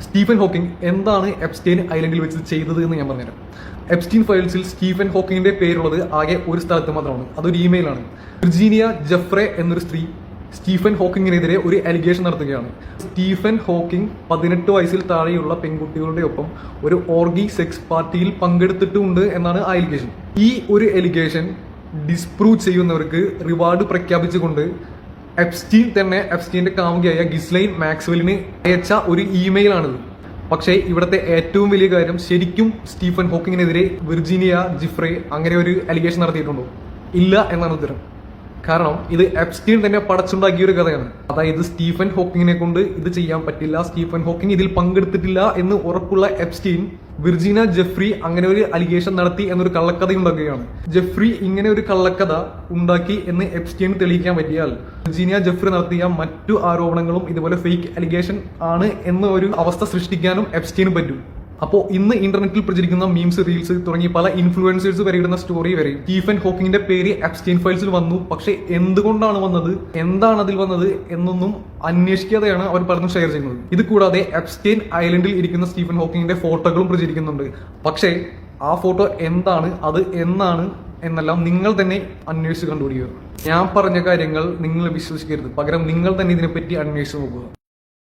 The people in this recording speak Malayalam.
സ്റ്റീഫൻ ഹോക്കിംഗ് എന്താണ് എപ്സ്റ്റൈൻ ഐലൻഡിൽ വെച്ച് ചെയ്തത് എന്ന് ഞാൻ പറഞ്ഞുതരാം. എപ്സ്റ്റൈൻ ഫയൽസിൽ സ്റ്റീഫൻ ഹോക്കിങ്ങിന്റെ പേരുള്ളത് ആകെ ഒരു സ്ഥലത്ത് മാത്രമാണ്. അതൊരു ഇമെയിലാണ്. വിർജീനിയ ജെഫ്രെ എന്നൊരു സ്ത്രീ സ്റ്റീഫൻ ഹോക്കിങ്ങിനെതിരെ ഒരു അലിഗേഷൻ നടത്തുകയാണ്. സ്റ്റീഫൻ ഹോക്കിംഗ് 18 വയസ്സിൽ താഴെയുള്ള പെൺകുട്ടികളുടെ ഒപ്പം ഒരു ഓർഗി സെക്സ് പാർട്ടിയിൽ പങ്കെടുത്തിട്ടുണ്ട് എന്നാണ് ആ അലിഗേഷൻ. ഈ ഒരു അലിഗേഷൻ ഡിസ്പ്രൂവ് ചെയ്യുന്നവർക്ക് റിവാർഡ് പ്രഖ്യാപിച്ചുകൊണ്ട് എപ്സ്റ്റീൻ തന്നെ എപ്സ്റ്റീന്റെ കാമുകിയായ ഗിസ്ലൈൻ മാക്സ്വെല്ലിന് അയച്ച ഒരു ഇമെയിലാണിത്. പക്ഷേ ഇവിടുത്തെ ഏറ്റവും വലിയ കാര്യം, ശരിക്കും സ്റ്റീഫൻ ഹോക്കിങ്ങിനെതിരെ വിർജീനിയ ജിഫ്രെ അങ്ങനെ ഒരു അലിഗേഷൻ നടത്തിയിട്ടുണ്ടോ? ഇല്ല എന്നാണ് ഉത്തരം. കാരണം ഇത് എപ്സ്റ്റീൻ തന്നെ പടച്ചുണ്ടാക്കിയ ഒരു കഥയാണ്. അതായത് സ്റ്റീഫൻ ഹോക്കിങ്ങിനെ കൊണ്ട് ഇത് ചെയ്യാൻ പറ്റില്ല, സ്റ്റീഫൻ ഹോക്കിംഗ് ഇതിൽ പങ്കെടുത്തിട്ടില്ല എന്ന് ഉറപ്പുള്ള എപ്സ്റ്റീൻ വിർജീനിയ ജെഫ്രി അങ്ങനെ ഒരു അലിഗേഷൻ നടത്തി എന്നൊരു കള്ളക്കഥ ഉണ്ടാക്കുകയാണ്. ജെഫ്രി ഇങ്ങനെ ഒരു കള്ളക്കഥ ഉണ്ടാക്കി എന്ന് എപ്സ്റ്റീൻ തെളിയിക്കാൻ പറ്റിയാൽ വിർജീനിയ ജെഫ്രി നടത്തിയ മറ്റു ആരോപണങ്ങളും ഇതുപോലെ ഫേക്ക് അലിഗേഷൻ ആണ് എന്ന ഒരു അവസ്ഥ സൃഷ്ടിക്കാനും എപ്സ്റ്റീന് പറ്റും. അപ്പോൾ ഇന്ന് ഇന്റർനെറ്റിൽ പ്രചരിക്കുന്ന മീംസ്, റീൽസ് തുടങ്ങി പല ഇൻഫ്ലുവൻസേഴ്സ് വരെ ഇടുന്ന സ്റ്റോറി വരെ സ്റ്റീഫൻ ഹോക്കിങ്ങിന്റെ പേര് എപ്സ്റ്റൈൻ ഫയൽസിൽ വന്നു. പക്ഷെ എന്തുകൊണ്ടാണ് വന്നത്, എന്താണ് അതിൽ വന്നത് എന്നൊന്നും അന്വേഷിക്കാതെയാണ് അവർ പലതും ഷെയർ ചെയ്യുന്നത്. ഇത് കൂടാതെ എപ്സ്റ്റൈൻ ഐലൻഡിൽ ഇരിക്കുന്ന സ്റ്റീഫൻ ഹോക്കിങ്ങിന്റെ ഫോട്ടോകളും പ്രചരിക്കുന്നുണ്ട്. പക്ഷേ ആ ഫോട്ടോ എന്താണ്, അത് എന്നാണ് എന്നെല്ലാം നിങ്ങൾ തന്നെ അന്വേഷിച്ച് കണ്ടുപിടിക്കുക. ഞാൻ പറഞ്ഞ കാര്യങ്ങൾ നിങ്ങൾ വിശ്വസിക്കരുത്, പകരം നിങ്ങൾ തന്നെ ഇതിനെപ്പറ്റി അന്വേഷിച്ച് നോക്കുക.